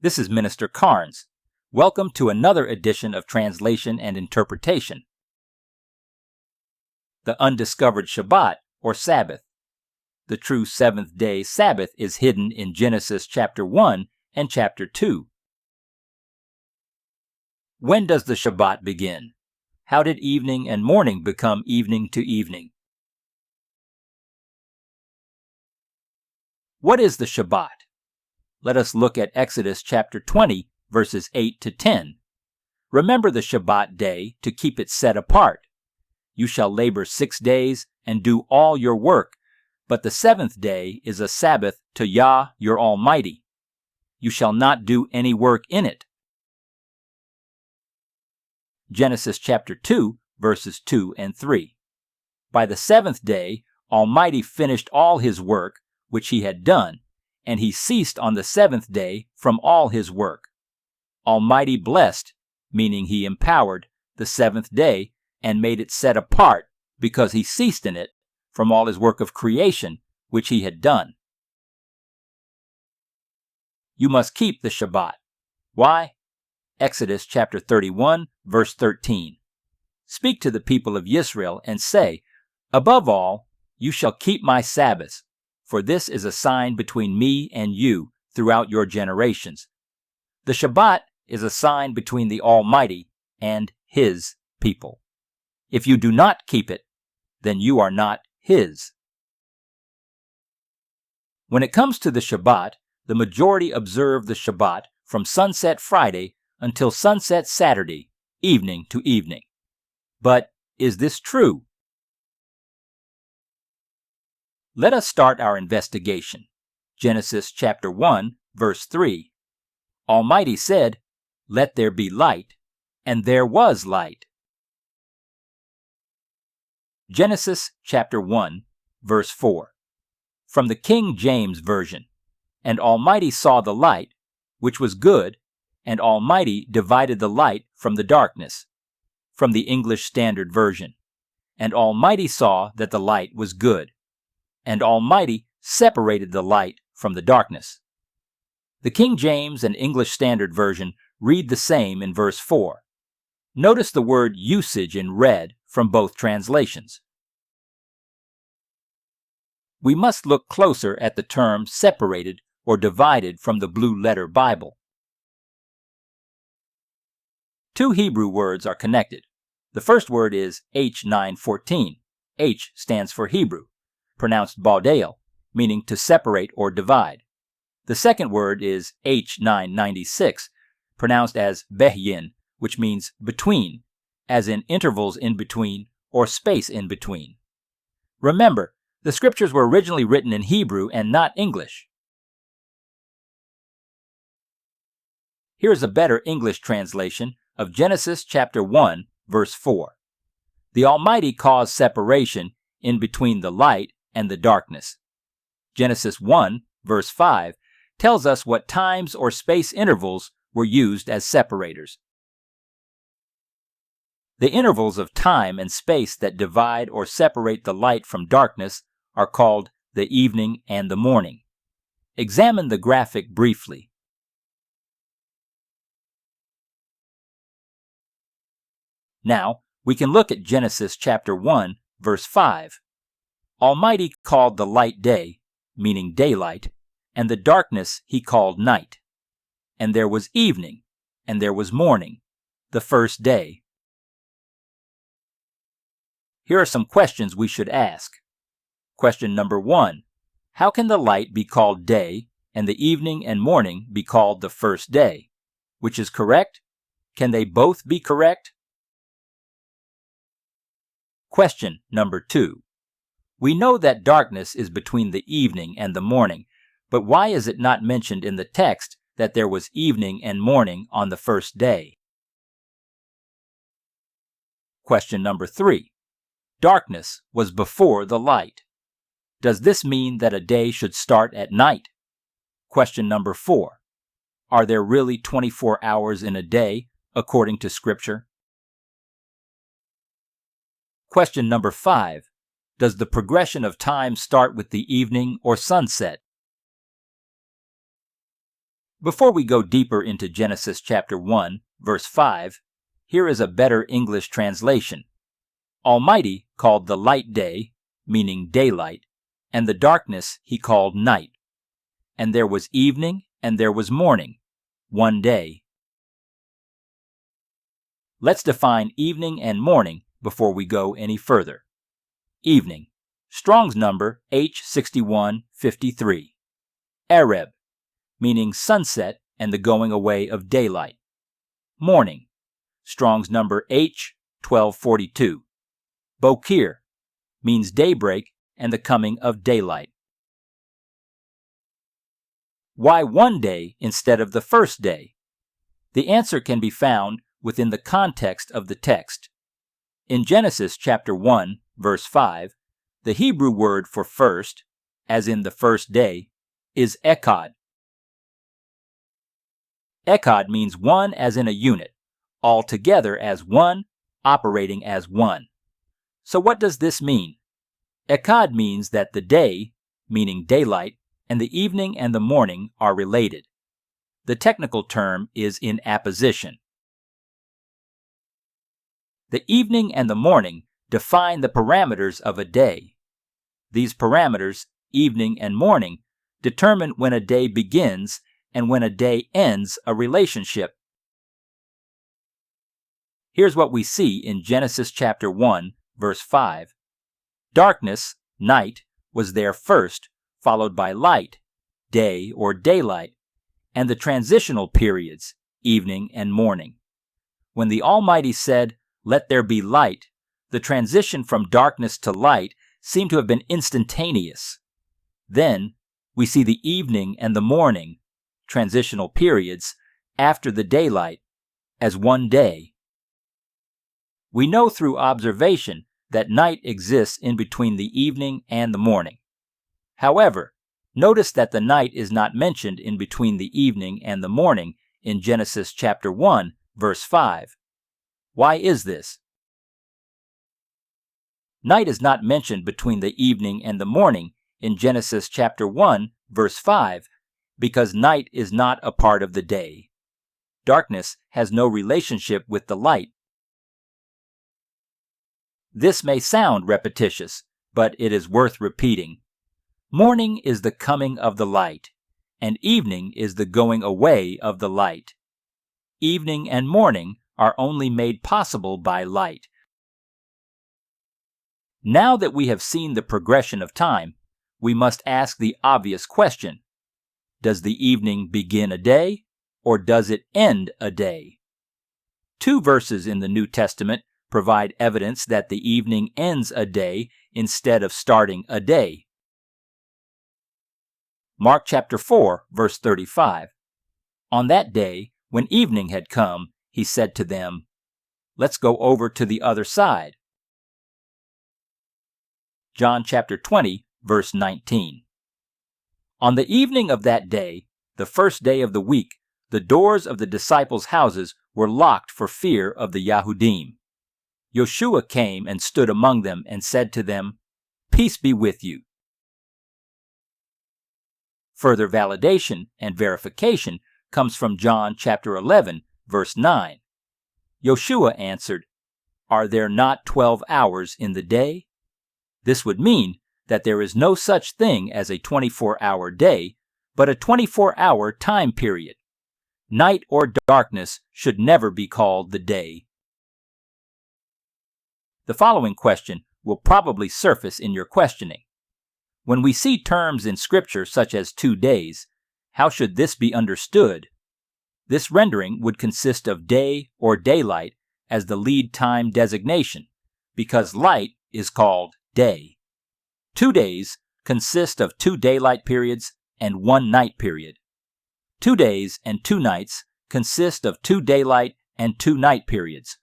This is Minister Carnes. Welcome to another edition of Translation and Interpretation. The undiscovered Shabbat, or Sabbath. The true seventh-day Sabbath is hidden in Genesis chapter 1 and chapter 2. When does the Shabbat begin? How did evening and morning become evening to evening? What is the Shabbat? Let us look at Exodus chapter 20, verses 8 to 10. Remember the Shabbat day to keep it set apart. You shall labor 6 days and do all your work, but the seventh day is a Sabbath to Yah your Almighty. You shall not do any work in it. Genesis chapter 2, verses 2 and 3. By the seventh day, Almighty finished all his work which he had done, and he ceased on the seventh day from all his work. Almighty blessed, meaning he empowered, the seventh day and made it set apart, because he ceased in it from all his work of creation which he had done. You must keep the Shabbat. Why? Exodus chapter 31, verse 13. Speak to the people of Israel and say, Above all, you shall keep my Sabbaths, for this is a sign between me and you throughout your generations. The Shabbat is a sign between the Almighty and His people. If you do not keep it, then you are not His. When it comes to the Shabbat, the majority observe the Shabbat from sunset Friday until sunset Saturday, evening to evening. But is this true? Let us start our investigation. Genesis chapter 1, verse 3. Almighty said, Let there be light, and there was light. Genesis chapter 1, verse 4. From the King James Version. And Almighty saw the light, which was good, and Almighty divided the light from the darkness. From the English Standard Version. And Almighty saw that the light was good. And Almighty separated the light from the darkness. The King James and English Standard Version read the same in verse 4. Notice the word usage in red from both translations. We must look closer at the term separated or divided from the Blue Letter Bible. Two Hebrew words are connected. The first word is H914. H stands for Hebrew, pronounced Baudel, meaning to separate or divide. The second word is H996, pronounced as Behyin, which means between, as in intervals in between or space in between. Remember, the scriptures were originally written in Hebrew and not English. Here's a better English translation of Genesis chapter 1, verse 4. The Almighty caused separation in between the light and the darkness. Genesis 1, verse 5, tells us what times or space intervals were used as separators. The intervals of time and space that divide or separate the light from darkness are called the evening and the morning. Examine the graphic briefly. Now, we can look at Genesis chapter 1, verse 5. Almighty called the light day, meaning daylight, and the darkness he called night. And there was evening, and there was morning, the first day. Here are some questions we should ask. Question number 1. How can the light be called day and the evening and morning be called the first day? Which is correct? Can they both be correct? Question number 2. We know that darkness is between the evening and the morning, but why is it not mentioned in the text that there was evening and morning on the first day? Question number 3. Darkness was before the light. Does this mean that a day should start at night? Question number 4. Are there really 24 hours in a day, according to Scripture? Question number 5. Does the progression of time start with the evening or sunset? Before we go deeper into Genesis chapter 1, verse 5, here is a better English translation. Almighty called the light day, meaning daylight, and the darkness he called night. And there was evening and there was morning, one day. Let's define evening and morning before we go any further. Evening, Strong's number H6153. Areb, meaning sunset and the going away of daylight. Morning, Strong's number H1242. Bokir, means daybreak and the coming of daylight. Why one day instead of the first day? The answer can be found within the context of the text. In Genesis chapter 1, verse 5, the Hebrew word for first, as in the first day, is echad. Echad means one as in a unit, all together as one, operating as one. So what does this mean? Echad means that the day, meaning daylight, and the evening and the morning are related. The technical term is in apposition. The evening and the morning define the parameters of a day. These parameters, evening and morning, determine when a day begins and when a day ends a relationship. Here's what we see in Genesis chapter 1, verse 5. Darkness, night, was there first, followed by light, day or daylight, and the transitional periods, evening and morning. When the Almighty said, "Let there be light," the transition from darkness to light seemed to have been instantaneous. Then we see the evening and the morning, transitional periods, after the daylight, as one day. We know through observation that night exists in between the evening and the morning. However, notice that the night is not mentioned in between the evening and the morning in Genesis chapter 1, verse 5. Why is this? Night is not mentioned between the evening and the morning in Genesis chapter 1, verse 5, because night is not a part of the day. Darkness has no relationship with the light. This may sound repetitious, but it is worth repeating. Morning is the coming of the light, and evening is the going away of the light. Evening and morning are only made possible by light. Now that we have seen the progression of time, we must ask the obvious question: does the evening begin a day, or does it end a day? 2 verses in the New Testament provide evidence that the evening ends a day instead of starting a day. Mark chapter 4, verse 35. On that day, when evening had come, he said to them, "Let's go over to the other side." John chapter 20, verse 19. On the evening of that day, the first day of the week, the doors of the disciples' houses were locked for fear of the Yahudim. Yeshua came and stood among them and said to them, "Peace be with you." Further validation and verification comes from John chapter 11, verse 9. Yeshua answered, "Are there not 12 hours in the day?" This would mean that there is no such thing as a 24-hour day, but a 24-hour time period. Night or darkness should never be called the day. The following question will probably surface in your questioning. When we see terms in Scripture such as 2 days, how should this be understood? This rendering would consist of day or daylight as the lead time designation, because light is called day. 2 days consist of 2 daylight periods and 1 night period. 2 days and 2 nights consist of 2 daylight and 2 night periods.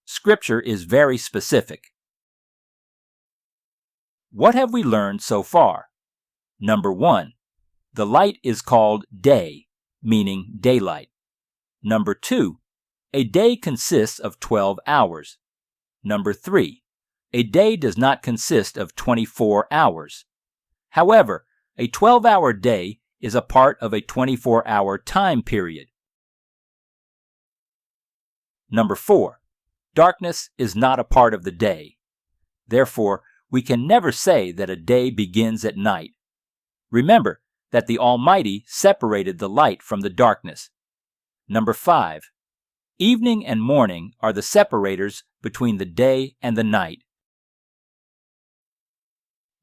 Scripture is very specific. What have we learned so far? Number 1, the light is called day, meaning daylight. Number 2, a day consists of 12 hours. Number 3, a day does not consist of 24 hours. However, a 12-hour day is a part of a 24-hour time period. Number 4. Darkness is not a part of the day. Therefore, we can never say that a day begins at night. Remember that the Almighty separated the light from the darkness. Number 5. Evening and morning are the separators between the day and the night.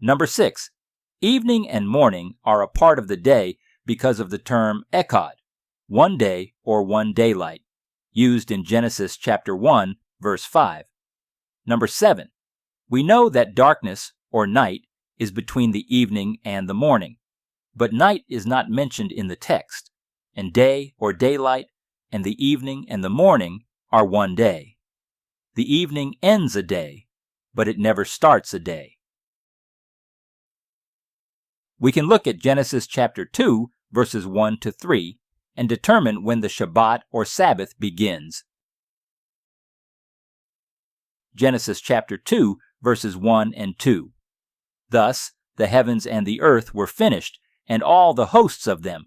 Number 6. Evening and morning are a part of the day because of the term echad, one day or one daylight, used in Genesis chapter 1, verse 5. Number 7. We know that darkness, or night, is between the evening and the morning, but night is not mentioned in the text, and day, or daylight, and the evening and the morning are one day. The evening ends a day, but it never starts a day. We can look at Genesis chapter 2, verses 1 to 3, and determine when the Shabbat or Sabbath begins. Genesis chapter 2, verses 1 and 2. Thus the heavens and the earth were finished, and all the hosts of them.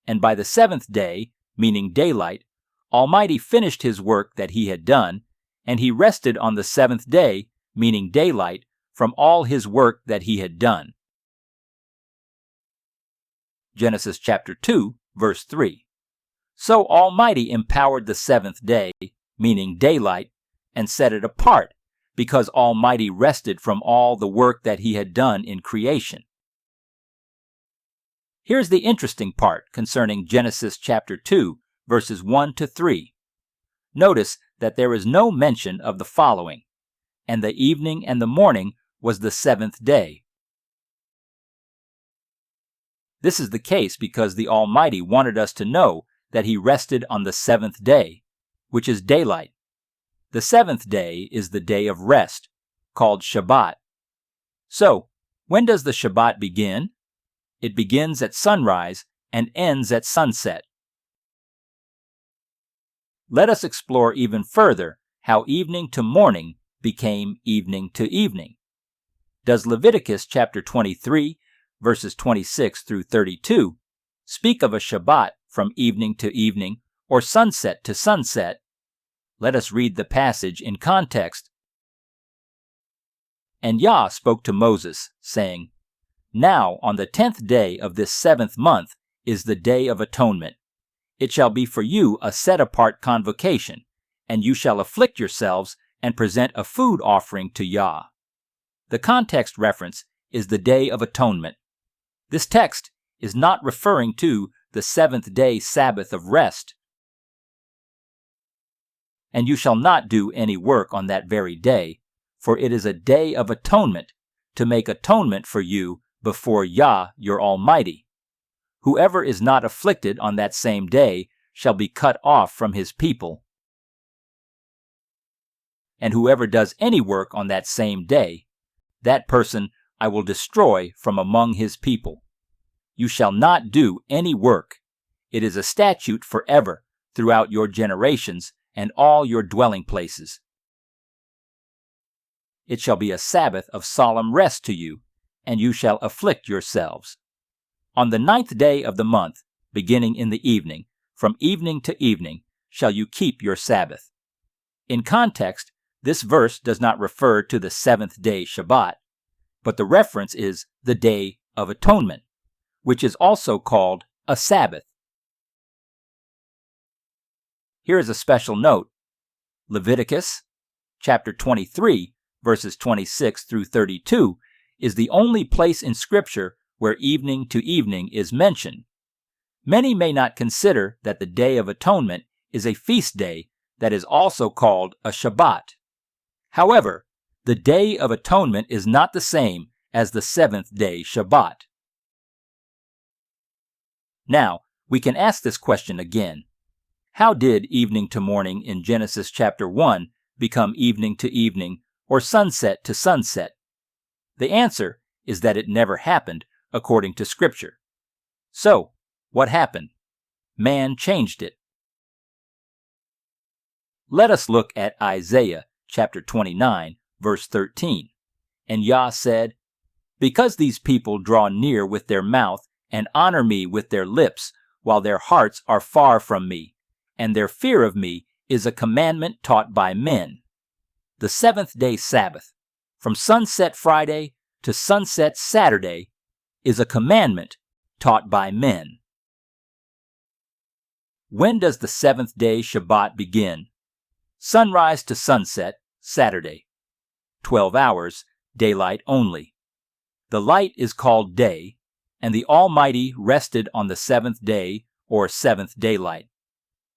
And by the seventh day, meaning daylight, Almighty finished his work that he had done, and he rested on the seventh day, meaning daylight, from all his work that he had done. Genesis chapter 2, verse 3. So Almighty empowered the seventh day, meaning daylight, and set it apart, because Almighty rested from all the work that he had done in creation. Here's the interesting part concerning Genesis chapter 2, verses 1 to 3. Notice that there is no mention of the following: and the evening and the morning was the seventh day. This is the case because the Almighty wanted us to know that he rested on the seventh day, which is daylight. The seventh day is the day of rest, called Shabbat. So, when does the Shabbat begin? It begins at sunrise and ends at sunset. Let us explore even further how evening to morning became evening to evening. Does Leviticus chapter 23, verses 26 through 32, speak of a Shabbat from evening to evening or sunset to sunset? Let us read the passage in context. And Yah spoke to Moses, saying, Now on the 10th day of this 7th month is the day of atonement. It shall be for you a set-apart convocation, and you shall afflict yourselves and present a food offering to Yah. The context reference is the Day of Atonement. This text is not referring to the 7th day Sabbath of rest. And you shall not do any work on that very day, for it is a day of atonement, to make atonement for you before Yah your Almighty. Whoever is not afflicted on that same day shall be cut off from his people. And whoever does any work on that same day, that person I will destroy from among his people. You shall not do any work. It is a statute forever throughout your generations and all your dwelling places. It shall be a Sabbath of solemn rest to you, and you shall afflict yourselves. On the 9th day of the month, beginning in the evening, from evening to evening, shall you keep your Sabbath. In context, this verse does not refer to the 7th day Shabbat, but the reference is the Day of Atonement, which is also called a Sabbath. Here is a special note. Leviticus chapter 23, verses 26 through 32, is the only place in Scripture where evening to evening is mentioned. Many may not consider that the Day of Atonement is a feast day that is also called a Shabbat. However, the Day of Atonement is not the same as the 7th day Shabbat. Now, we can ask this question again. How did evening to morning in Genesis chapter 1 become evening to evening or sunset to sunset? The answer is that it never happened according to Scripture. So, what happened? Man changed it. Let us look at Isaiah chapter 29, verse 13. And Yah said, Because these people draw near with their mouth and honor me with their lips, while their hearts are far from me, and their fear of me is a commandment taught by men. The seventh-day Sabbath, from sunset Friday to sunset Saturday, is a commandment taught by men. When does the seventh-day Shabbat begin? Sunrise to sunset, Saturday. 12 hours, daylight only. The light is called day, and the Almighty rested on the seventh day, or seventh daylight.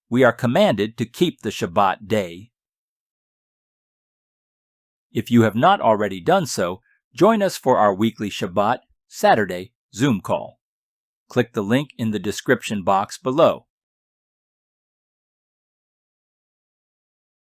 We are commanded to keep the Shabbat day. If you have not already done so, join us for our weekly Shabbat, Saturday, Zoom call. Click the link in the description box below.